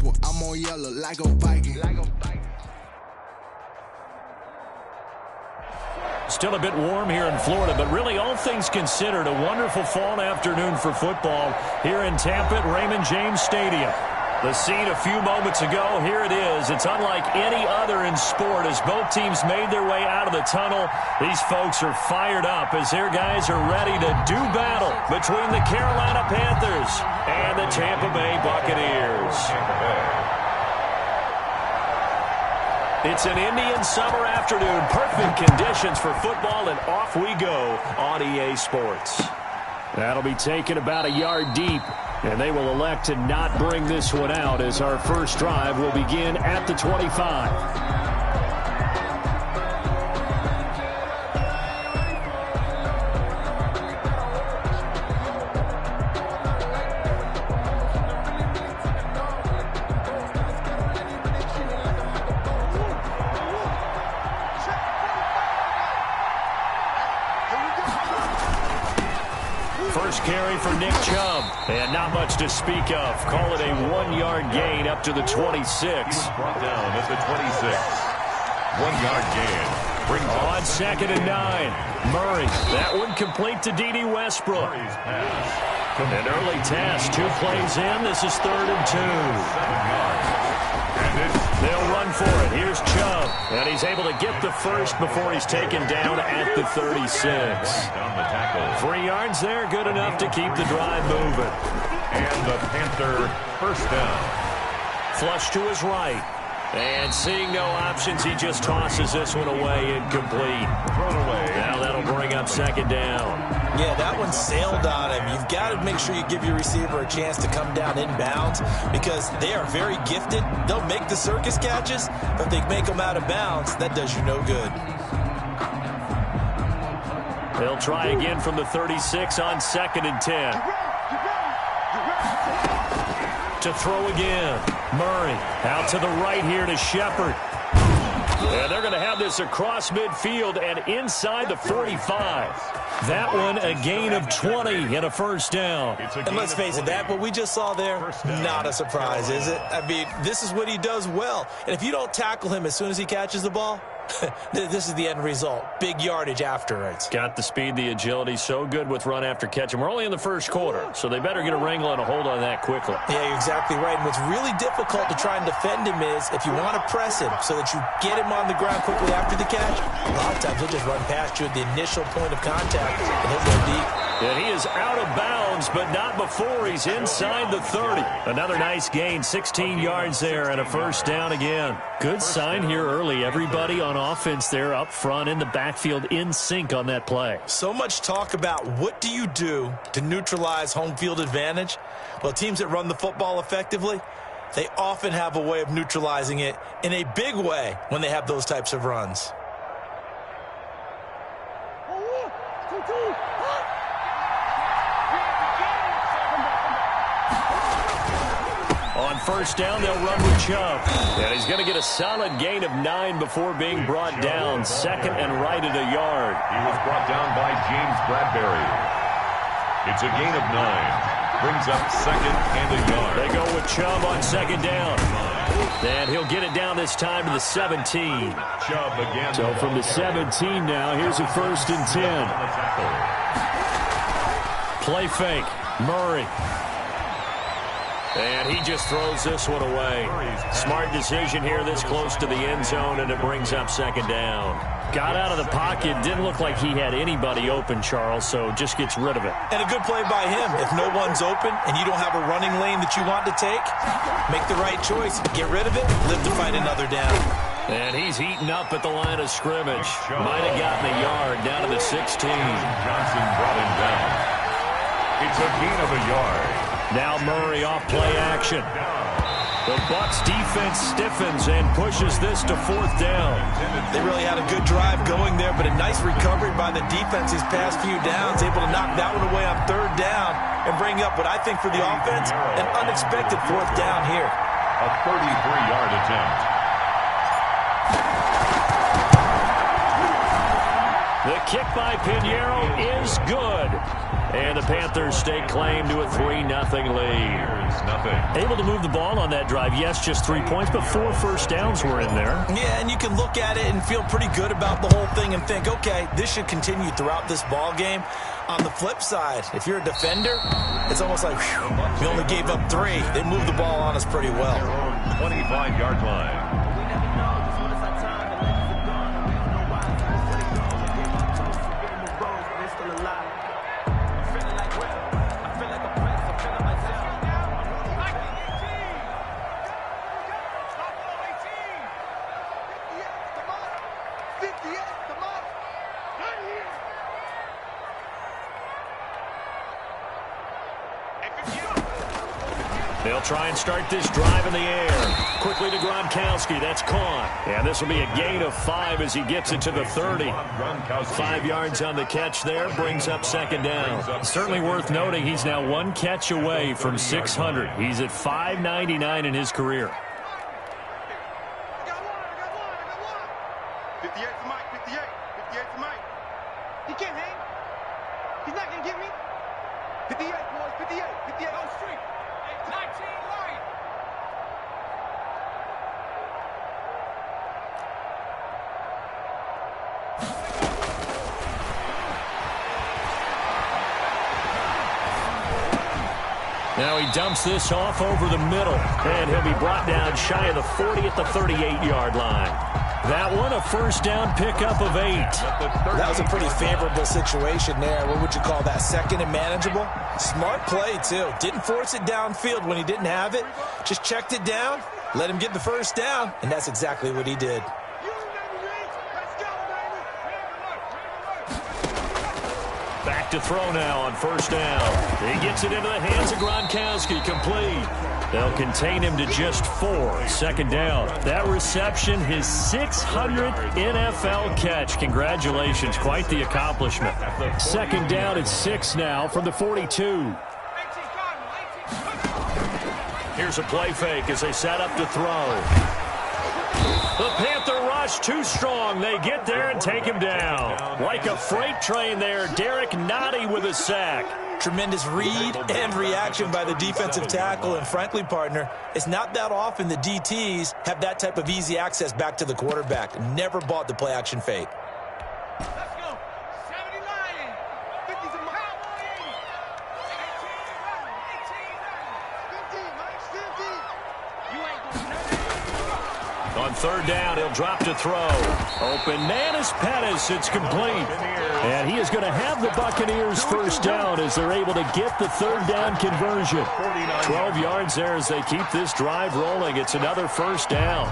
purple, I'm on yellow like a Viking. Still a bit warm here in Florida, but really all things considered, a wonderful fall afternoon for football here in Tampa at Raymond James Stadium. The scene a few moments ago, here it is. It's unlike any other in sport as both teams made their way out of the tunnel. These folks are fired up as their guys are ready to do battle between the Carolina Panthers and the Tampa Bay Buccaneers. It's an Indian summer afternoon. Perfect conditions for football, and off we go on EA Sports. That'll be taken about a yard deep, and they will elect to not bring this one out as our first drive will begin at the 25. First carry for Nick Chubb, and not much to speak of. Call it a 1-yard gain up to the 26. Brought down at the 26. 1-yard gain. On 2nd and 9. Murray, that one complete to D.D. Westbrook. An early task, 2 plays in. This is 3rd and 2. They'll run for it. Here's Chubb, and he's able to get the first before he's taken down at the 36. 3 yards there, good enough to keep the drive moving. And the Panther first down. Flush to his right. And seeing no options, he just tosses this one away incomplete. Thrown away. Now that'll bring up 2nd down. Yeah, that one sailed on him. You've got to make sure you give your receiver a chance to come down inbounds because they are very gifted. They'll make the circus catches, but if they make them out of bounds, that does you no good. They'll try again from the 36 on 2nd and 10. To throw again. Murray out to the right here to Shepard. And they're going to have this across midfield and inside the 45. That one a gain of 20 and a first down. And let's face it, that what we just saw there, not a surprise, is it? I mean, this is what he does well. And if you don't tackle him as soon as he catches the ball, this is the end result. Big yardage afterwards. Got the speed, the agility, so good with run after catch. And we're only in the first quarter, so they better get a wrangle and a hold on that quickly. Yeah, you're exactly right. And what's really difficult to try and defend him is if you want to press him so that you get him on the ground quickly after the catch, a lot of times he'll just run past you at the initial point of contact, and he'll go deep. And he is out of bounds, but not before he's inside the 30. Another nice gain, 16 yards there, and a first down again. Good sign here early. Everybody on offense there up front in the backfield in sync on that play. So much talk about what do you do to neutralize home field advantage? Well, teams that run the football effectively, they often have a way of neutralizing it in a big way when they have those types of runs. On first down, they'll run with Chubb. And he's going to get a solid gain of 9 before being brought down. 2nd and right at a yard. He was brought down by James Bradbury. It's a gain of 9. Brings up 2nd and a yard. They go with Chubb on 2nd down. And he'll get it down this time to the 17. Chubb again. So from the 17 now, here's a 1st and 10. Play fake. Murray. And he just throws this one away. Smart decision here this close to the end zone, and it brings up 2nd down. Got out of the pocket. Didn't look like he had anybody open, Charles, so just gets rid of it. And a good play by him. If no one's open and you don't have a running lane that you want to take, make the right choice. Get rid of it. Live to fight another down. And he's eaten up at the line of scrimmage. Might have gotten a yard down to the 16. Johnson brought him down. It's a gain of a yard. Now Murray off play action. The Bucs defense stiffens and pushes this to 4th down. They really had a good drive going there, but a nice recovery by the defense these past few downs, able to knock that one away on 3rd down and bring up what I think for the offense, an unexpected 4th down here. A 33-yard attempt. The kick by Pinheiro is good. And the Panthers stake claim to a 3-0 lead. Able to move the ball on that drive. Yes, just 3 points, but 4 first downs were in there. Yeah, and you can look at it and feel pretty good about the whole thing and think, okay, this should continue throughout this ball game. On the flip side, if you're a defender, it's almost like, whew, we only gave up 3. They moved the ball on us pretty well. 25-yard line. They'll try and start this drive in the air. Quickly to Gronkowski. That's caught. And this will be a gain of 5 as he gets it to the 30. 5 yards on the catch there. Brings up second down. Certainly worth noting he's now 1 catch away from 600. He's at 599 in his career. 58 to Mike. 58 to Mike. He can't hang. He's not going to get me. 58, boys. 58. 58 on street. 19 line. Now he dumps this off over the middle, and he'll be brought down shy of the 40 at the 38-yard line. That one, a first down pickup of 8. That was a pretty favorable situation there. What would you call that? Second and manageable? Smart play, too. Didn't force it downfield when he didn't have it. Just checked it down, let him get the first down, and that's exactly what he did. Back to throw now on first down. He gets it into the hands of Gronkowski, complete. They'll contain him to just 4. Second down. That reception, his 600th NFL catch. Congratulations, quite the accomplishment. Second down at 6 now from the 42. Here's a play fake as they set up to throw. The Panther rush too strong. They get there and take him down. Like a freight train there, Derek Nottie with a sack. Tremendous read and reaction by the defensive tackle. And frankly, partner, it's not that often the DTs have that type of easy access back to the quarterback. Never bought the play action fake. Let's go. 79. 50's a Cowboy. 18, Mike. 50. You ain't doing nothing. On third down, he'll drop to throw. Open Manus Pettis. It's complete. And he is going to have the Buccaneers first down as they're able to get the third down conversion. 12 yards there as they keep this drive rolling. It's another first down.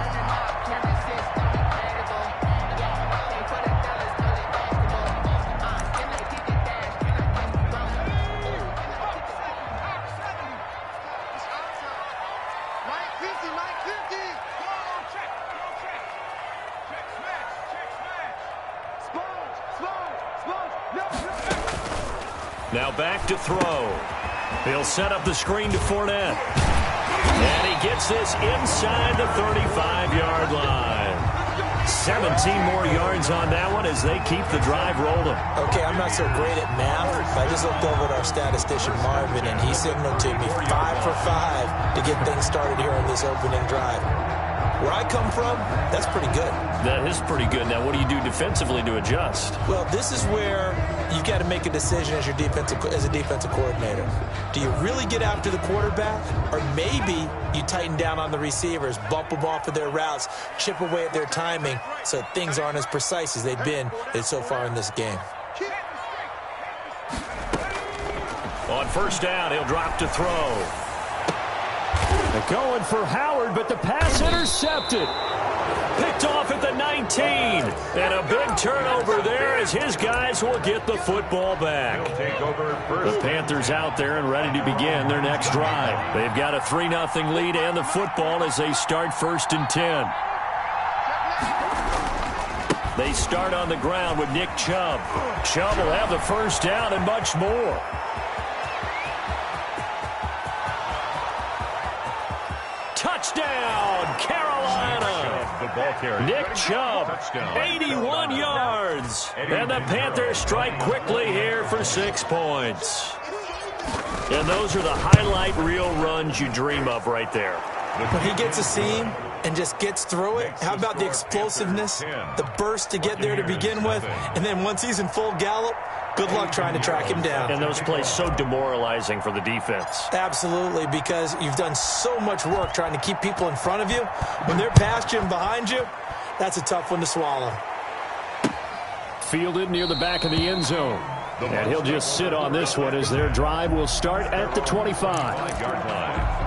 Now back to throw. He'll set up the screen to Fournette. And he gets this inside the 35-yard line. 17 more yards on that one as they keep the drive rolling. Okay, I'm not so great at math. I just looked over at our statistician, Marvin, and he signaled to me 5 for 5 to get things started here on this opening drive. Where I come from, that's pretty good. That is pretty good. Now, what do you do defensively to adjust? Well, this is where you've got to make a decision as a defensive coordinator. Do you really get after the quarterback? Or maybe you tighten down on the receivers, bump them off of their routes, chip away at their timing so things aren't as precise as they've been so far in this game. On first down, he'll drop to throw. They're going for Howard, but the pass intercepted. Picked off at the 19. And a big turnover there as his guys will get the football back. The Panthers out there and ready to begin their next drive. They've got a 3-0 lead and the football as they start 1st and 10. They start on the ground with Nick Chubb. Chubb will have the first down and much more. Touchdown, Carolina. Nick Chubb, 81 yards. And the Panthers strike quickly here for 6 points. And those are the highlight reel runs you dream of right there. When he gets a seam and just gets through it, how about the explosiveness, the burst to get there to begin with, and then once he's in full gallop, good luck trying to track him down. And those plays so demoralizing for the defense. Absolutely, because you've done so much work trying to keep people in front of you. When they're past you and behind you, that's a tough one to swallow. Fielded near the back of the end zone. And he'll just sit on this one as their drive will start at the 25-yard line.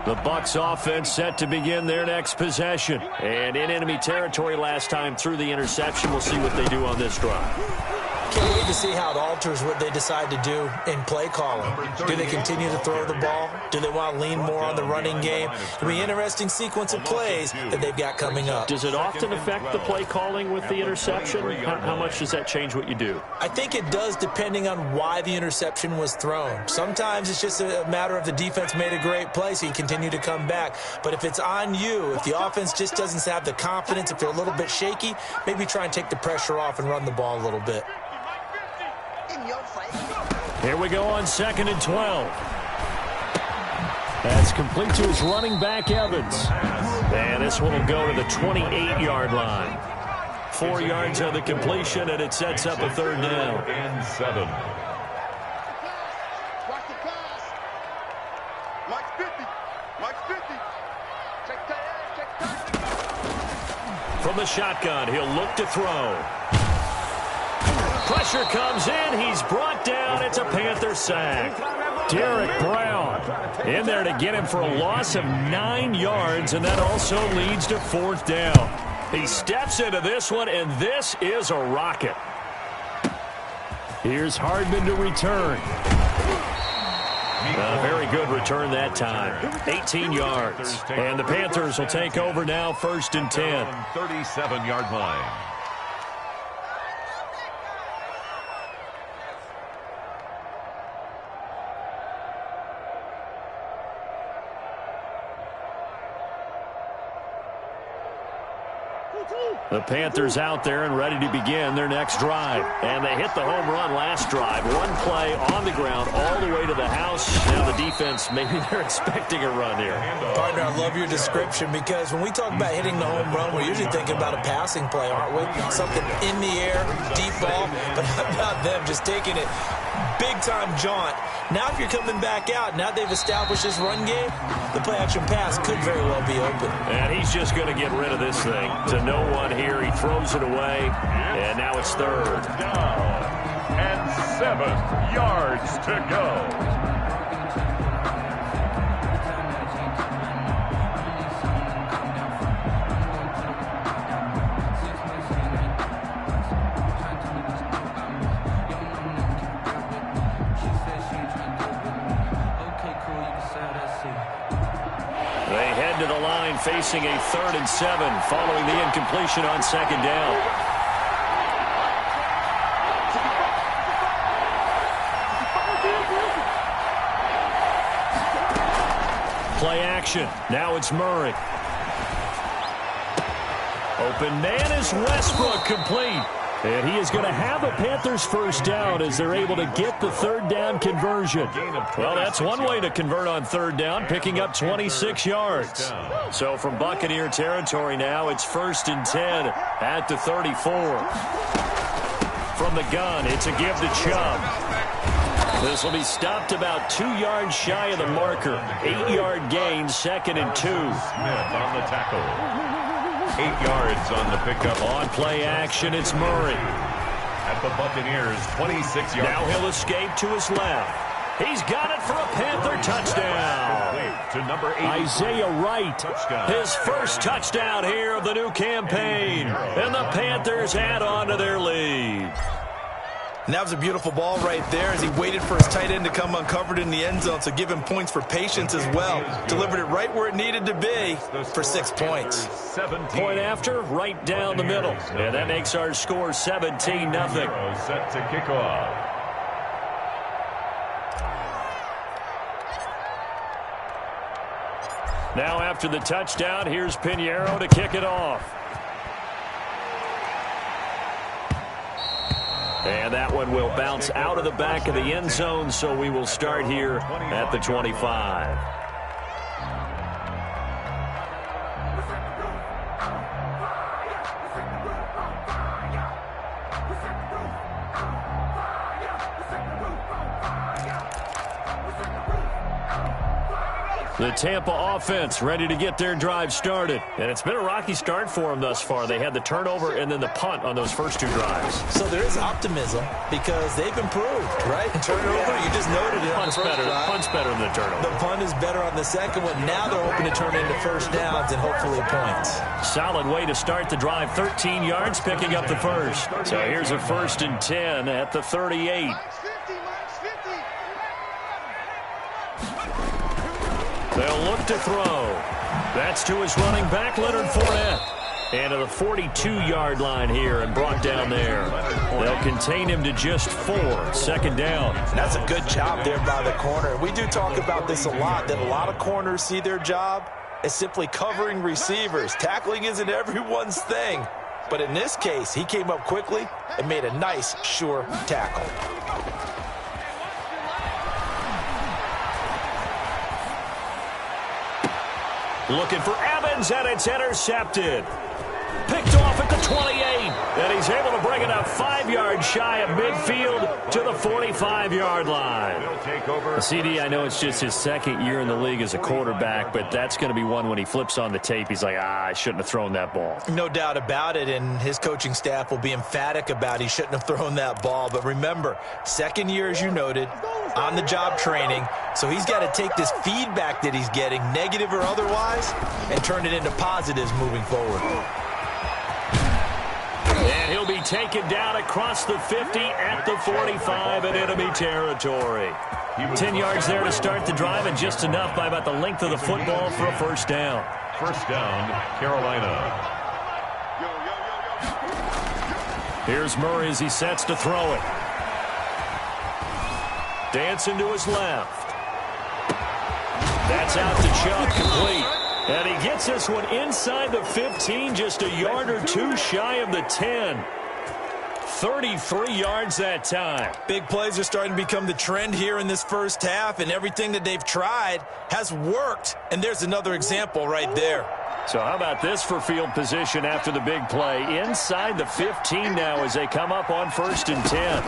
The Bucs offense set to begin their next possession. And in enemy territory last time through the interception. We'll see what they do on this drive. Can't wait to see how it alters what they decide to do in play calling. Do they continue to throw the ball? Do they want to lean more on the running game? It'll be an interesting sequence of plays that they've got coming up. Does it often affect the play calling with the interception? How much does that change what you do? I think it does depending on why the interception was thrown. Sometimes it's just a matter of the defense made a great play, so you continue to come back. But if it's on you, if the offense just doesn't have the confidence, if they're a little bit shaky, maybe try and take the pressure off and run the ball a little bit. Here we go on 2nd and 12. That's complete to his running back, Evans. And this one will go to the 28-yard line. 4 yards on the completion, and it sets up a 3rd down. And 7. Watch the pass. Mike's 50. Mike's 50. Check that. From the shotgun, he'll look to throw. Pressure comes in. He's brought down. It's a Panther sack. Derek Brown in there to get him for a loss of 9 yards, and that also leads to 4th down. He steps into this one, and this is a rocket. Here's Hardman to return. A very good return that time. 18 yards. And the Panthers will take over now, 1st and 10. 37-yard line. The Panthers out there and ready to begin their next drive. And they hit the home run last drive. One play on the ground all the way to the house. Now the defense, maybe they're expecting a run here. Partner, I love your description because when we talk about hitting the home run, we're usually thinking about a passing play, aren't we? Something in the air, deep ball. But how about them just taking it big-time jaunt? Now if you're coming back out, now they've established this run game, the play-action pass could very well be open. And he's just going to get rid of this thing to no one here. He throws it away, and now it's 3rd down. And 7 yards to go. To the line facing a 3rd and 7 following the incompletion on 2nd down. Play action. Now it's Murray. Open man is Westbrook, complete. And he is going to have a Panthers 1st down as they're able to get the 3rd down conversion. Well, that's one way to convert on 3rd down, picking up 26 yards. So from Buccaneer territory now, it's 1st and 10 at the 34. From the gun, it's a give to Chubb. This will be stopped about 2 yards shy of the marker. 8-yard gain, 2nd and 2. Smith on the tackle. 8 yards on the pickup. On play action, it's Murray. At the Buccaneers, 26 yards. Now he'll escape to his left. He's got it for a Panther touchdown. To number 8. Isaiah Wright, his first touchdown here of the new campaign. And the Panthers add on to their lead. And that was a beautiful ball right there as he waited for his tight end to come uncovered in the end zone, so give him points for patience as well. Delivered it right where it needed to be for 6 points. Point after, right down the middle. And that makes our score 17-0. Set to kick off. Now after the touchdown, here's Pinheiro to kick it off. And that one will bounce out of the back of the end zone, so we will start here at the 25. The Tampa offense ready to get their drive started. And it's been a rocky start for them thus far. They had the turnover and then the punt on those first two drives. So there is optimism because they've improved, right? Turnover, you just noted it. Punt's better than the turnover. The punt is better on the second one. Now they're hoping to turn into first downs and hopefully points. Solid way to start the drive. 13 yards, picking up the first. So here's a 1st and 10 at the 38. They'll look to throw. That's to his running back, Leonard Fournette. And to the 42-yard line here and brought down there. They'll contain him to just 4. 2nd down. That's a good job there by the corner. We do talk about this a lot, that a lot of corners see their job as simply covering receivers. Tackling isn't everyone's thing. But in this case, he came up quickly and made a nice, sure tackle. Looking for Evans, and it's intercepted. Picked off at the 28, and he's able to bring it up 5 yards shy of midfield to the 45-yard line. CD, I know it's just his 2nd year in the league as a quarterback, but that's going to be one when he flips on the tape, he's like, I shouldn't have thrown that ball. No doubt about it, and his coaching staff will be emphatic about he shouldn't have thrown that ball. But remember, 2nd year, as you noted, on-the-job training, so he's got to take this feedback that he's getting, negative or otherwise, and turn it into positives moving forward. And he'll be taken down across the 50 at the 45 in enemy territory. 10 yards there to start the drive, and just enough by about the length of the football for a 1st down. 1st down, Carolina. Here's Murray as he sets to throw it. Dancing to his left. That's out to Chubb, complete. And he gets this one inside the 15, just a yard or 2 shy of the 10. 33 yards that time. Big plays are starting to become the trend here in this first half, and everything that they've tried has worked. And there's another example right there. So how about this for field position after the big play? Inside the 15 now as they come up on 1st and 10.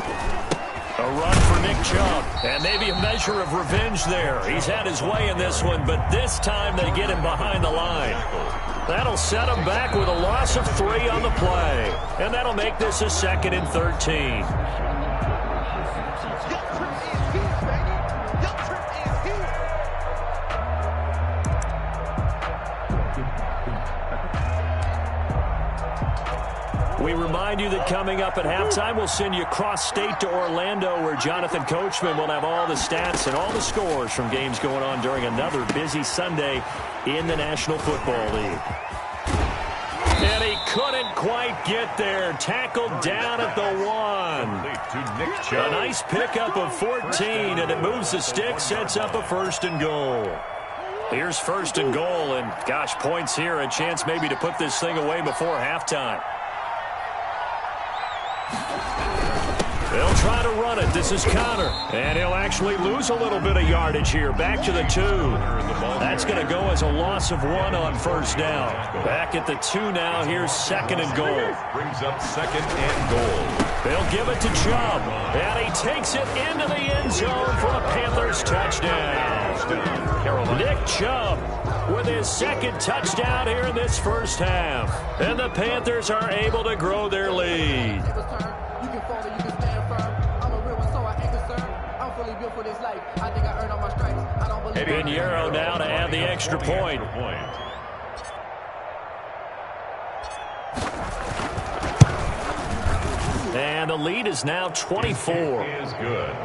A run for Nick Chubb, and maybe a measure of revenge there. He's had his way in this one, but this time they get him behind the line. That'll set him back with a loss of 3 on the play, and that'll make this a 2nd and 13. We remind you that coming up at halftime, we'll send you cross-state to Orlando, where Jonathan Coachman will have all the stats and all the scores from games going on during another busy Sunday in the National Football League. And he couldn't quite get there. Tackled down at the 1. A nice pickup of 14, and it moves the stick, sets up a 1st and goal. Here's 1st and goal, and gosh, points here, a chance maybe to put this thing away before halftime. They'll try to run it. This is Connor. And he'll actually lose a little bit of yardage here. Back to the 2. That's going to go as a loss of 1 on 1st down. Back at the 2 now. Here's 2nd and goal. Brings up 2nd and goal. They'll give it to Chubb. And he takes it into the end zone for a Panthers touchdown. Nick Chubb with his 2nd touchdown here in this first half. And the Panthers are able to grow their lead. Pinheiro now to add the extra point. And the lead is now 24. Is good.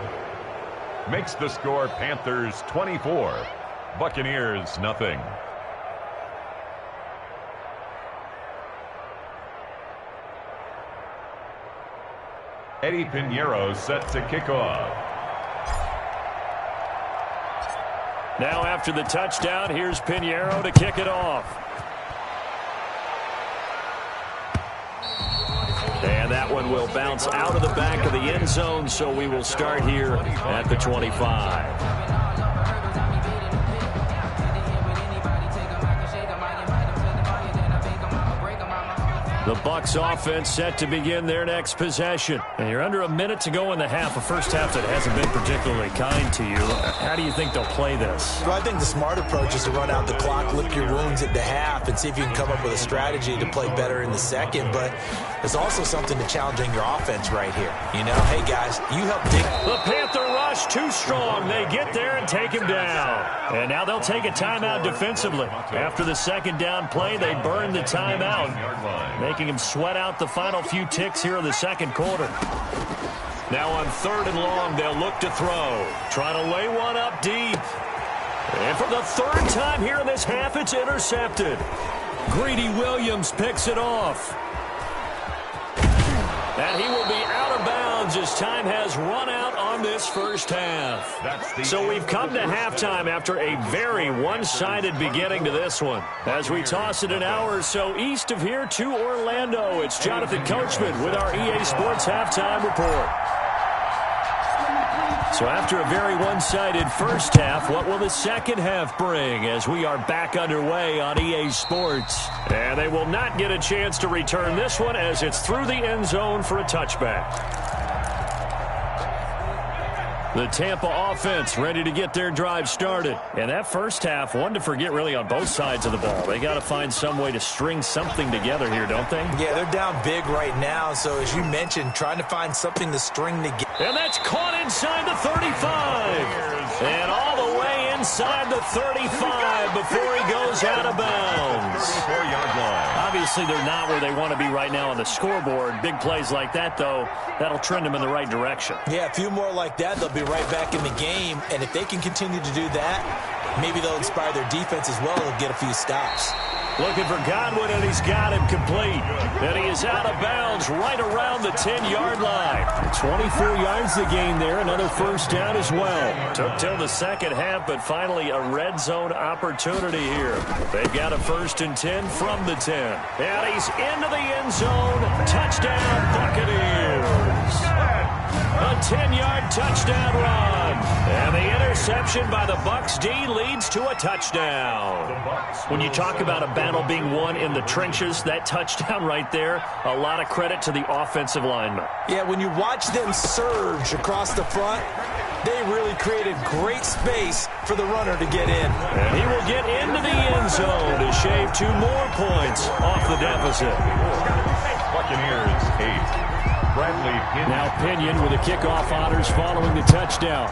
Makes the score Panthers 24. Buccaneers nothing. Eddie Pinheiro set to kick off. Now after the touchdown, here's Pinheiro to kick it off. And that one will bounce out of the back of the end zone, so we will start here at the 25. The Bucs offense set to begin their next possession. And you're under a minute to go in the half, a first half that hasn't been particularly kind to you. How do you think they'll play this? Well, I think the smart approach is to run out the clock, lick your wounds at the half, and see if you can come up with a strategy to play better in the second. But there's also something to challenging your offense right here. You know, hey, guys, you help dig. The Panther rush too strong. They get there and take him down. And now they'll take a timeout defensively. After the second down play, they burn the timeout, making him sweat out the final few ticks here in the second quarter. Now on 3rd and long, they'll look to throw. Trying to lay one up deep. And for the 3rd time here in this half, it's intercepted. Greedy Williams picks it off. And he will be out of bounds as time has run out on this first half. So we've come to halftime after a very one-sided beginning to this one. As we toss it an hour or so east of here to Orlando, it's Jonathan Coachman with our EA Sports Halftime Report. So after a very one-sided first half, what will the second half bring as we are back underway on EA Sports? And they will not get a chance to return this one as it's through the end zone for a touchback. The Tampa offense ready to get their drive started. And that first half, one to forget really on both sides of the ball. They got to find some way to string something together here, don't they? Yeah, they're down big right now. So as you mentioned, trying to find something to string together. And that's caught inside the 35. And all the way inside the 35 before he goes out of bounds. 34-yard line. Obviously, they're not where they want to be right now on the scoreboard. Big plays like that, though, that'll trend them in the right direction. Yeah, a few more like that, they'll be right back in the game. And if they can continue to do that, maybe they'll inspire their defense as well. They'll get a few stops. Looking for Godwin, and he's got him complete. And he is out of bounds right around the 10-yard line. 24 yards to gain there. Another first down as well. Took till the second half, but finally a red zone opportunity here. They've got a 1st and 10 from the 10. And he's into the end zone. Touchdown, Buccaneers. A 10-yard touchdown run. And the interception by the Bucs D leads to a touchdown. When you talk about a battle being won in the trenches, that touchdown right there, a lot of credit to the offensive linemen. Yeah, when you watch them surge across the front, they really created great space for the runner to get in. And he will get into the end zone to shave 2 more points off the deficit. Buccaneers 8. Bradley Pinion. Now Pinion with the kickoff honors following the touchdown.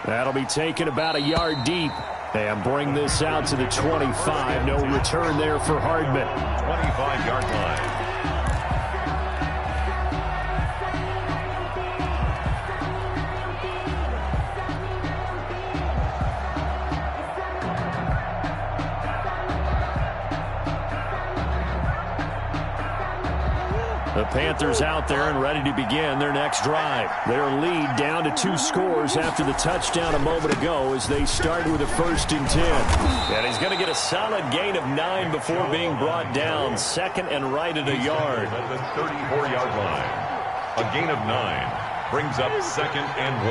That'll be taken about a yard deep. And bring this out to the 25. No return there for Hardman. 25-yard line. The Panthers out there and ready to begin their next drive. Their lead down to 2 scores after the touchdown a moment ago as they start with a 1st and 10. And he's going to get a solid gain of 9 before being brought down. 2nd and right at a yard. At the 34-yard line. A gain of 9 brings up 2nd and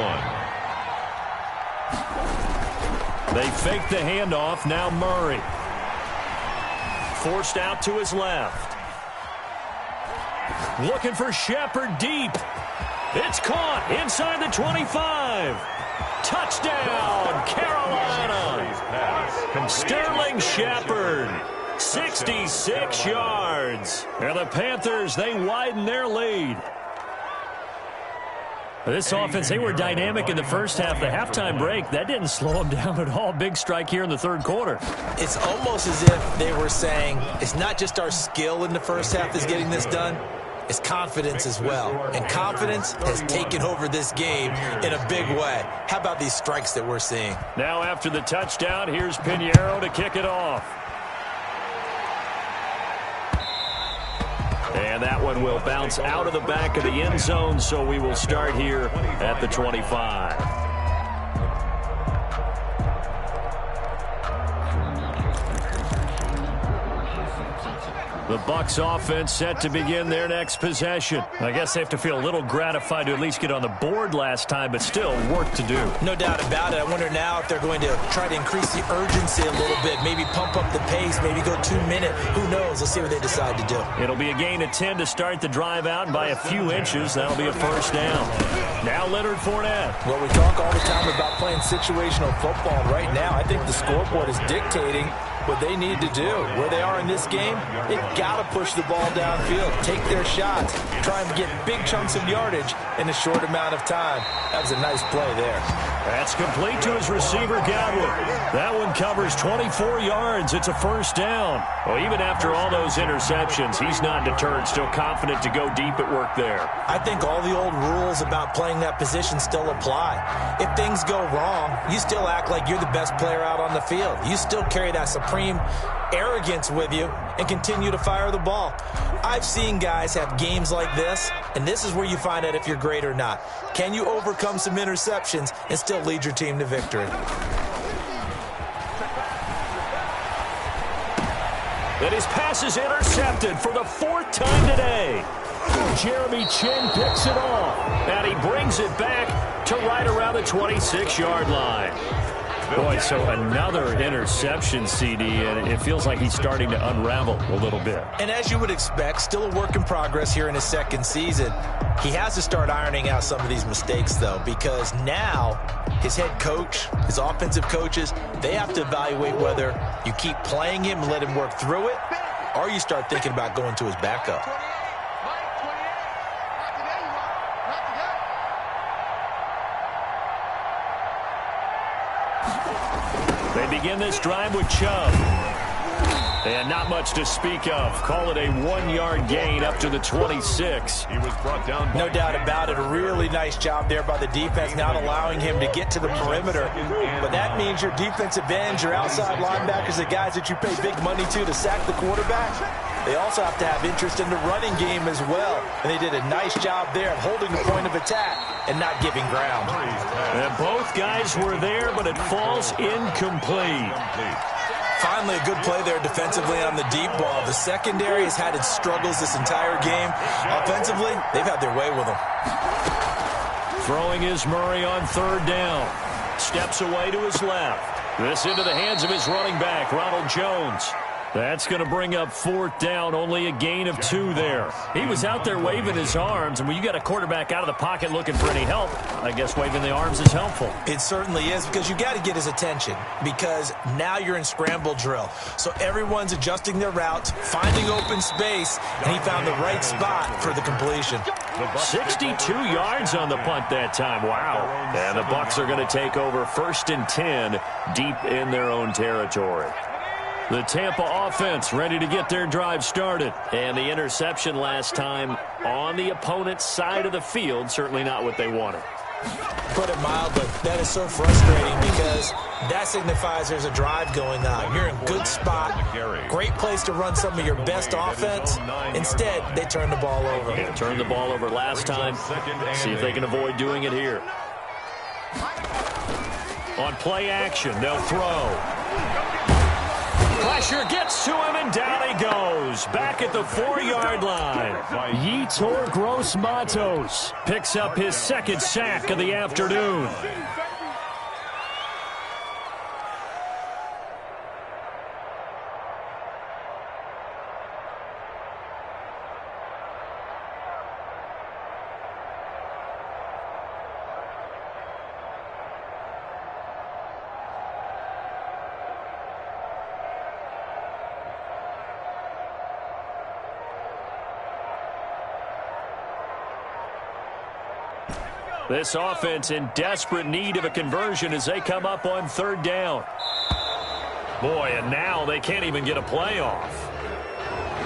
1. They fake the handoff. Now Murray. Forced out to his left. Looking for Shepard deep. It's caught inside the 25. Touchdown, Carolina. Sterling Shepard, 66 yards. And the Panthers, they widen their lead. This offense, they were dynamic in the first half. The halftime break, that didn't slow them down at all. Big strike here in the 3rd quarter. It's almost as if they were saying, it's not just our skill in the first half that's getting this done. It's confidence as well. And confidence has taken over this game in a big way. How about these strikes that we're seeing? Now after the touchdown, here's Pinheiro to kick it off. And And that one will bounce out of the back of the end zone, so we will start here at the 25. The Bucs offense set to begin their next possession. I guess they have to feel a little gratified to at least get on the board last time, but still work to do. No doubt about it. I wonder now if they're going to try to increase the urgency a little bit, maybe pump up the pace, maybe go 2 minute. Who knows? Let's see what they decide to do. It'll be a gain of 10 to start the drive out, and by a few inches, that'll be a first down. Now Leonard Fournette. Well, we talk all the time about playing situational football. Right now, I think the scoreboard is dictating what they need to do. Where they are in this game, they've got to push the ball downfield, take their shots, try and get big chunks of yardage in a short amount of time. That was a nice play there. That's complete to his receiver, Godwin. That one covers 24 yards. It's a first down. Well, even after all those interceptions, he's not deterred, still confident to go deep at work there. I think all the old rules about playing that position still apply. If things go wrong, you still act like you're the best player out on the field. You still carry that supreme arrogance with you and continue to fire the ball. I've seen guys have games like this, and this is where you find out if you're great or not. Can you overcome some interceptions and still lead your team to victory? And his pass is intercepted for the 4th time today. Jeremy Chin picks it off, and he brings it back to right around the 26-yard line. Boy, so another interception, CD, and it feels like he's starting to unravel a little bit. And as you would expect, still a work in progress here in his second season. He has to start ironing out some of these mistakes, though, because now his head coach, his offensive coaches, they have to evaluate whether you keep playing him and let him work through it, or you start thinking about going to his backup. They begin this drive with Chubb. And not much to speak of. Call it a 1-yard gain up to the 26. He was brought down. No doubt about it. A really nice job there by the defense, not allowing him to get to the perimeter. But that means your defensive ends, your outside linebackers, the guys that you pay big money to sack the quarterback, they also have to have interest in the running game as well. And they did a nice job there of holding the point of attack and not giving ground. And both guys were there, but it falls incomplete. Finally, a good play there defensively on the deep ball. The secondary has had its struggles this entire game. Offensively, they've had their way with them. Throwing is Murray on 3rd down. Steps away to his left. This into the hands of his running back, Ronald Jones. That's going to bring up 4th down, only a gain of 2 there. He was out there waving his arms, and when you got a quarterback out of the pocket looking for any help, I guess waving the arms is helpful. It certainly is, because you got to get his attention, because now you're in scramble drill. So everyone's adjusting their routes, finding open space, and he found the right spot for the completion. 62 yards on the punt that time. Wow. And the Bucs are going to take over 1st and 10 deep in their own territory. The Tampa offense ready to get their drive started. And the interception last time on the opponent's side of the field, certainly not what they wanted. Put it mildly, that is so frustrating because that signifies there's a drive going on. You're in a good spot, great place to run some of your best offense. Instead, they turn the ball over. Yeah, turned the ball over last time. See if they can avoid doing it here. On play action, they'll throw. Pressure gets to him, and down he goes. Back at the 4-yard line. Yetur Gross-Matos picks up his 2nd sack of the afternoon. This offense in desperate need of a conversion as they come up on 3rd down. Boy, and now they can't even get a play off.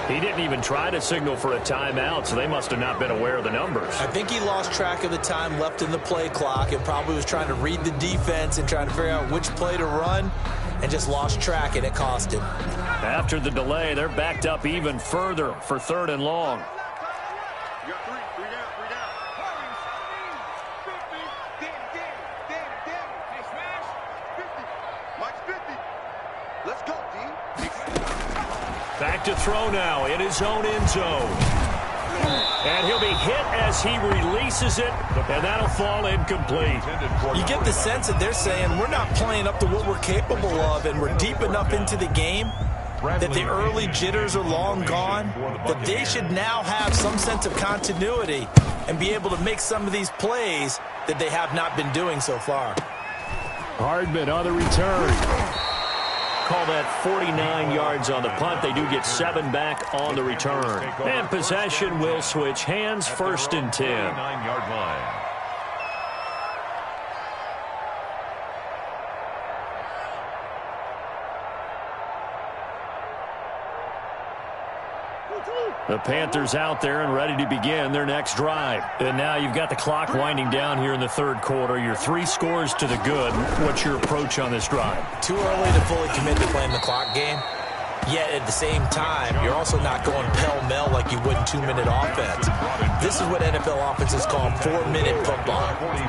He didn't even try to signal for a timeout, so they must have not been aware of the numbers. I think he lost track of the time left in the play clock and probably was trying to read the defense and trying to figure out which play to run and just lost track, and it cost him. After the delay, they're backed up even further for 3rd and long. back to throw now in his own end zone. And he'll be hit as he releases it, and that'll fall incomplete. You get the sense that they're saying we're not playing up to what we're capable of, and we're deep enough into the game that the early jitters are long gone, that they should now have some sense of continuity and be able to make some of these plays that they have not been doing so far. Hardman on the return. Call that 49 yards on the punt. They do get 7 back on the return. And possession will switch hands, first and 10. 9-yard line. The Panthers out there and ready to begin their next drive. And now you've got the clock winding down here in the third quarter. You're 3 scores to the good. What's your approach on this drive? Too early to fully commit to playing the clock game. Yet at the same time, you're also not going pell-mell like you would in 2-minute offense. This is what NFL offenses call 4-minute football.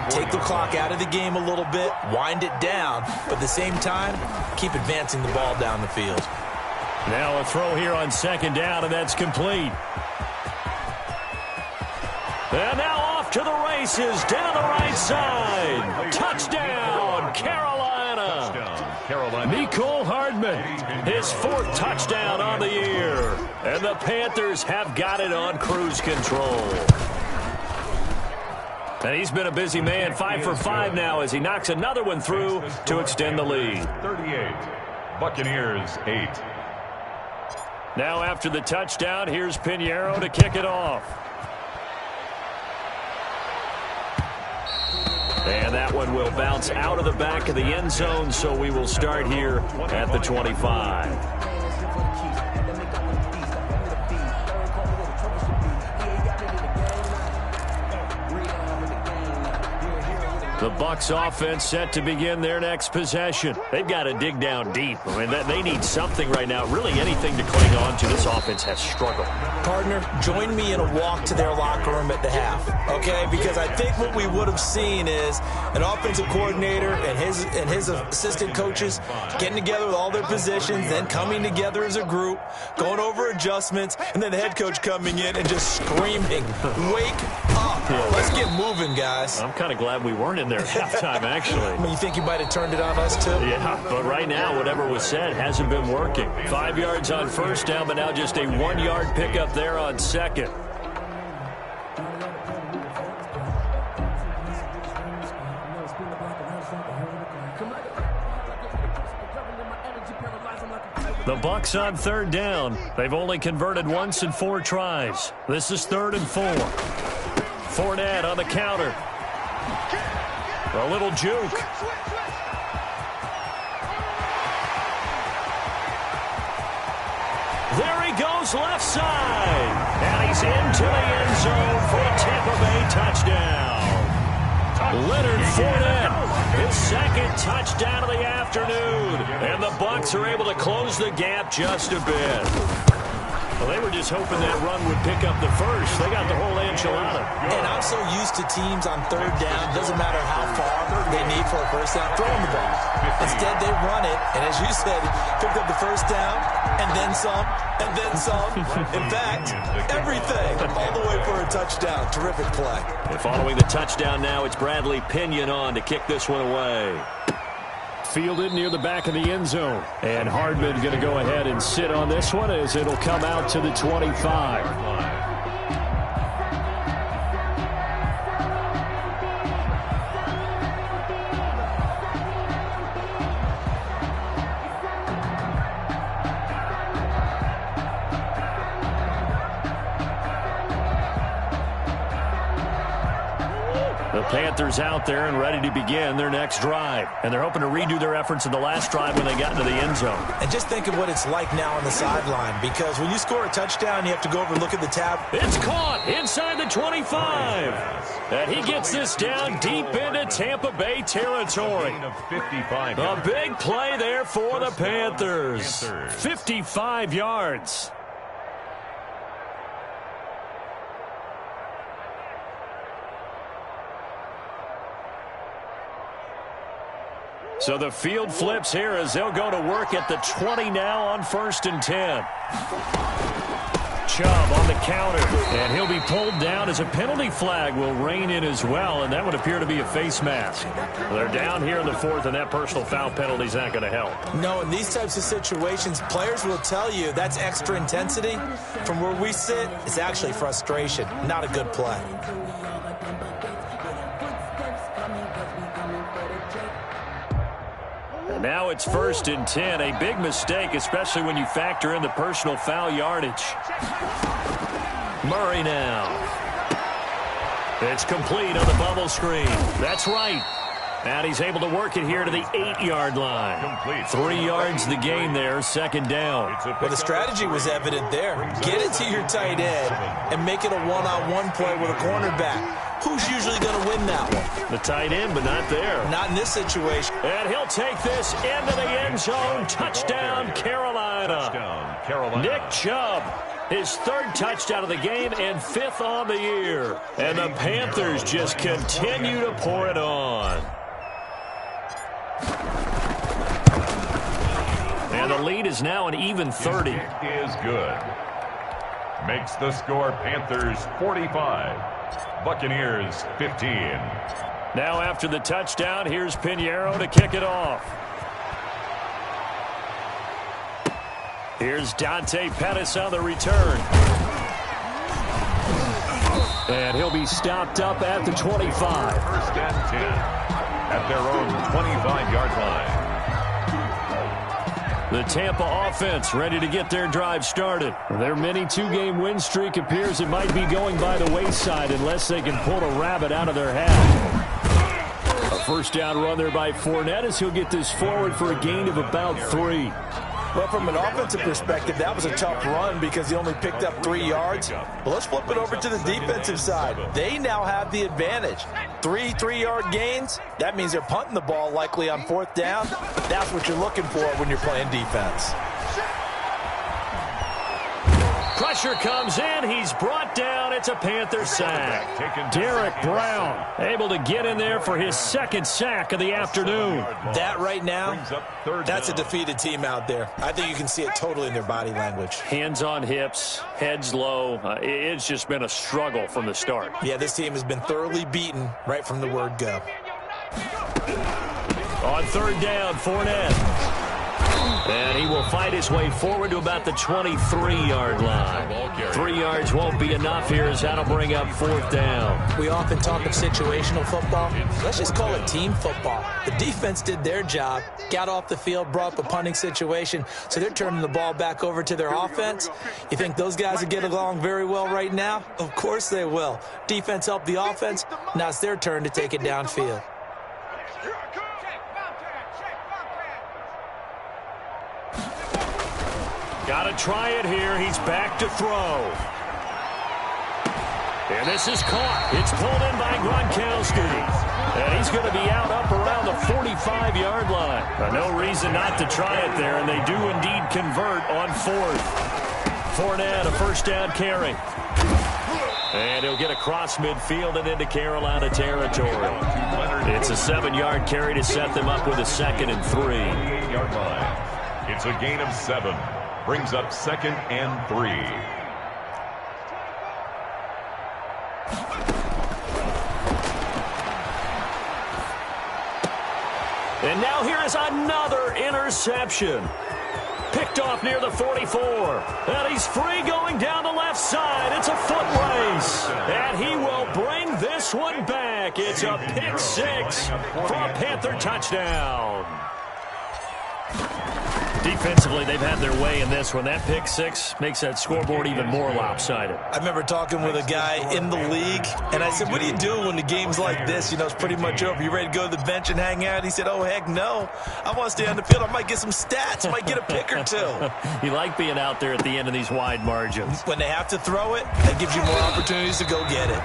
Take the clock out of the game a little bit, wind it down, but at the same time, keep advancing the ball down the field. Now a throw here on second down, and that's complete. And now off to the races, down the right side. Touchdown, Carolina. Mecole Hardman, his 4th touchdown on the year. And the Panthers have got it on cruise control. And he's been a busy man, 5 for 5 now as he knocks another one through to extend the lead. 38, Buccaneers 8. Now after the touchdown, here's Pinheiro to kick it off. And that one will bounce out of the back of the end zone, so we will start here at the 25. The Bucs offense set to begin their next possession. They've got to dig down deep. I mean, they need something right now, really anything to cling on to. This offense has struggled. Partner, join me in a walk to their locker room at the half, okay? Because I think what we would have seen is an offensive coordinator and his assistant coaches getting together with all their positions, then coming together as a group, going over adjustments, and then the head coach coming in and just screaming, "Wake up. Let's get moving, guys." I'm kind of glad we weren't in there at halftime, actually. I mean, you think you might have turned it on us, too? Yeah, but right now, whatever was said hasn't been working. 5 yards on first down, but now just a 1-yard pickup there on second. The Bucs on third down. They've only converted once in 4 tries. This is 3rd and 4. Fournette on the counter. A little juke. There he goes left side. And he's into the end zone for a Tampa Bay touchdown. Leonard Fournette, his 2nd touchdown of the afternoon. And the Bucs are able to close the gap just a bit. Well, they were just hoping that run would pick up the first. They got the whole enchilada. And I'm so used to teams on third down, doesn't matter how far they need for a first down, throwing the ball. Instead, they run it, and as you said, picked up the first down, and then some, and then some. In fact, everything, all the way for a touchdown. Terrific play. And following the touchdown now, it's Bradley Pinion on to kick this one away. Fielded near the back of the end zone. And Hardman going to go ahead and sit on this one as it'll come out to the 25. The Panthers out there and ready to begin their next drive. And they're hoping to redo their efforts in the last drive when they got into the end zone. And just think of what it's like now on the sideline, because when you score a touchdown, you have to go over and look at the tab. It's caught inside the 25. And he gets this down deep into Tampa Bay territory. A big play there for the Panthers. 55 yards. So the field flips here as they'll go to work at the 20 now on 1st and 10. Chubb on the counter, and he'll be pulled down as a penalty flag will rein in as well, and that would appear to be a face mask. They're down here in the 4th, and that personal foul penalty is not going to help. No, in these types of situations, players will tell you that's extra intensity. From where we sit, it's actually frustration, not a good play. And now it's 1st and 10, a big mistake, especially when you factor in the personal foul yardage. Murray now. It's complete on the bubble screen. That's right. And he's able to work it here to the 8-yard line. Complete. 3 yards the gain there, 2nd down. Well, the strategy was evident there. Get it to your tight end and make it a one-on-one play with a cornerback. Who's usually going to win that one? The tight end, but not there. Not in this situation. And he'll take this into the end zone. Touchdown, Carolina. Touchdown, Carolina. Nick Chubb, his 3rd touchdown of the game and 5th on the year. And the Panthers just continue to pour it on. And the lead is now an even 30. Is good. Makes the score Panthers 45. Buccaneers 15. Now after the touchdown, here's Pinheiro to kick it off. Here's Dante Pettis on the return. And he'll be stopped up at the 25. 1st and 10 at their own 25-yard line. The Tampa offense ready to get their drive started. Their mini 2-game win streak appears it might be going by the wayside unless they can pull a rabbit out of their hat. A 1st down run there by Fournette as he'll get this forward for a gain of about 3. Well, from an offensive perspective, that was a tough run because he only picked up 3 yards. But let's flip it over to the defensive side. They now have the advantage. 3 3-yard gains, that means they're punting the ball likely on 4th down. That's what you're looking for when you're playing defense. Pressure comes in. He's brought down. It's a Panther sack. Derek Brown able to get in there for his 2nd sack of the afternoon. That right now, that's a defeated team out there. I think you can see it totally in their body language. Hands on hips, heads low. It's just been a struggle from the start. Yeah, this team has been thoroughly beaten right from the word go. On 3rd down, Fournette. And he will fight his way forward to about the 23-yard line. 3 yards won't be enough here as that'll bring up 4th down. We often talk of situational football. Let's just call it team football. The defense did their job, got off the field, brought up a punting situation, so they're turning the ball back over to their offense. You think those guys will get along very well right now? Of course they will. Defense helped the offense. Now it's their turn to take it downfield. Got to try it here. He's back to throw. And this is caught. It's pulled in by Gronkowski. And he's going to be out up around the 45-yard line. No reason not to try it there, and they do indeed convert on 4th. Fournette, a 1st down carry. And he'll get across midfield and into Carolina territory. It's a 7-yard carry to set them up with a 2nd and 3. 8-yard line. It's a gain of 7. Brings up 2nd and 3. And now here is another interception. Picked off near the 44. And he's free going down the left side. It's a foot race. And he will bring this one back. It's a pick 6 for a Panther touchdown. Defensively, they've had their way in this one. That pick 6 makes that scoreboard even more lopsided. I remember talking with a guy in the league, and I said, what do you do when the game's like this? You know, it's pretty much over. You ready to go to the bench and hang out? He said, oh, heck no. I want to stay on the field. I might get some stats. I might get a pick or 2. You like being out there at the end of these wide margins. When they have to throw it, that gives you more opportunities to go get it.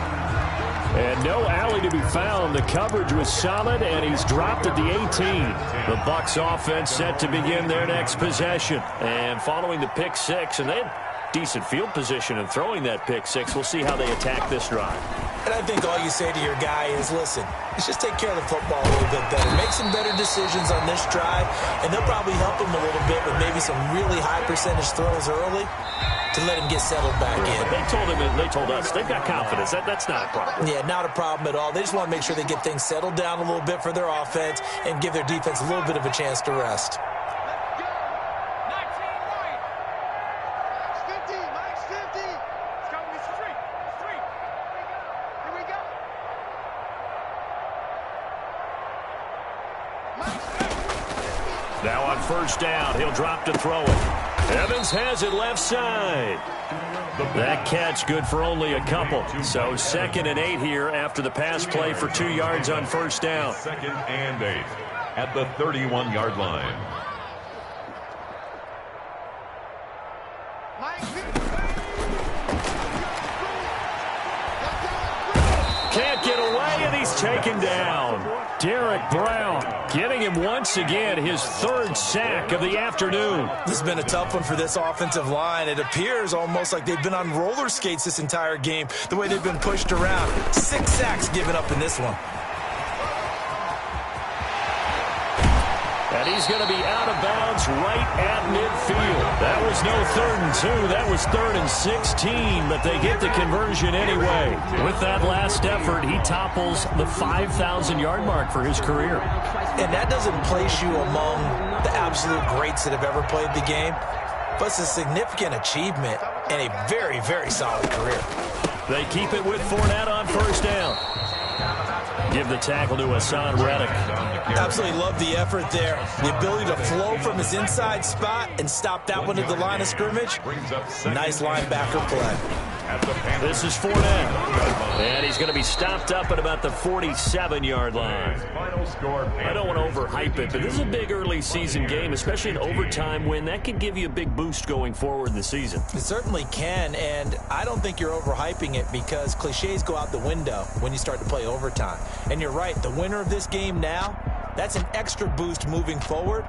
And no alley to be found. The coverage was solid, and he's dropped at the 18. The Bucs offense set to begin their next possession. And following the pick 6, and they had decent field position in throwing that pick 6. We'll see how they attack this drive. And I think all you say to your guy is, listen, let's just take care of the football a little bit better. Make some better decisions on this drive, and they'll probably help him a little bit with maybe some really high percentage throws early to let him get settled back in. They told us they've got confidence. That's not a problem. Yeah, not a problem at all. They just want to make sure they get things settled down a little bit for their offense and give their defense a little bit of a chance to rest. Now on first down, he'll drop to throw it. Evans has it left side. That catch good for only a couple. So 2nd and 8 here after the pass play for 2 yards on first down. 2nd and 8 at the 31-yard line. Can't get away, and he's taken down. Derek Brown getting him once again his 3rd sack of the afternoon. This has been a tough one for this offensive line. It appears almost like they've been on roller skates this entire game, the way they've been pushed around. 6 sacks given up in this one. And he's going to be out of bounds right at midfield. That was no 3rd and 2. That was 3rd and 16, but they get the conversion anyway. With that last effort, he topples the 5,000-yard mark for his career. And that doesn't place you among the absolute greats that have ever played the game, but it's a significant achievement and a very, very solid career. They keep it with Fournette on first down. Give the tackle to Hassan Reddick. Absolutely love the effort there. The ability to flow from his inside spot and stop that one at the line of scrimmage. Nice linebacker play. This is Fournette. And he's going to be stopped up at about the 47-yard line. I don't want to overhype it, but this is a big early season game, especially an overtime win. That could give you a big boost going forward in the season. It certainly can, and I don't think you're overhyping it because cliches go out the window when you start to play overtime. And you're right, the winner of this game now, that's an extra boost moving forward.